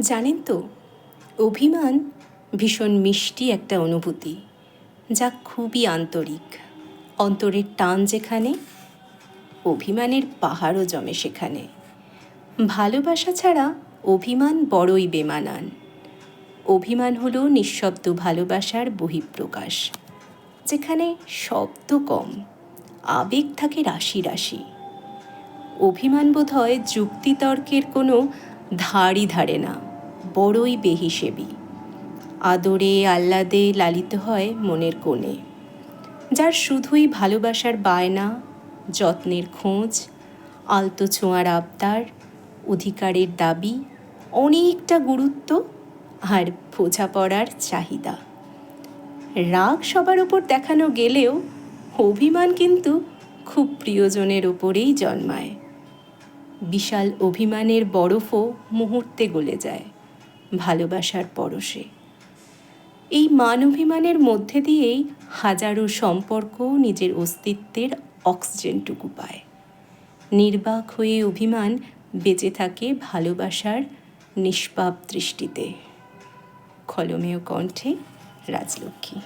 জানেন তো, অভিমান ভীষণ মিষ্টি একটা অনুভূতি, যা খুবই আন্তরিক। অন্তরের টান যেখানে, অভিমানের পাহাড়ও জমে সেখানে। ভালোবাসা ছাড়া অভিমান বড়ই বেমানান। অভিমান হলো নিঃশব্দ ভালোবাসার বহিঃপ্রকাশ, যেখানে শব্দ কম, আবেগ থাকে রাশি রাশি। অভিমান বোধ হয় যুক্তিতর্কের কোনো ধারই ধারে না, বড়ই বেহিসেবি। আদরে আহ্লাদে লালিত হয় মনের কোণে, যার শুধুই ভালোবাসার বায়না, যত্নের খোঁজ, আলতো ছোঁয়ার আবদার, অধিকারের দাবি, অনেকটা গুরুত্ব আর বোঝাপড়ার চাহিদা। রাগ সবার ওপর দেখানো গেলেও অভিমান কিন্তু খুব প্রিয়জনের ওপরেই জন্মায়। বিশাল অভিমানের বরফও মুহূর্তে গলে যায় ভালোবাসার পরশে। এই মান অভিমানের মধ্যে দিয়েই হাজারো সম্পর্ক নিজের অস্তিত্বের অক্সিজেনটুকু পায়। নির্বাক হয়ে অভিমান বেঁচে থাকে ভালোবাসার নিষ্পাপ দৃষ্টিতে। কলমেও কণ্ঠে, রাজলক্ষ্মী।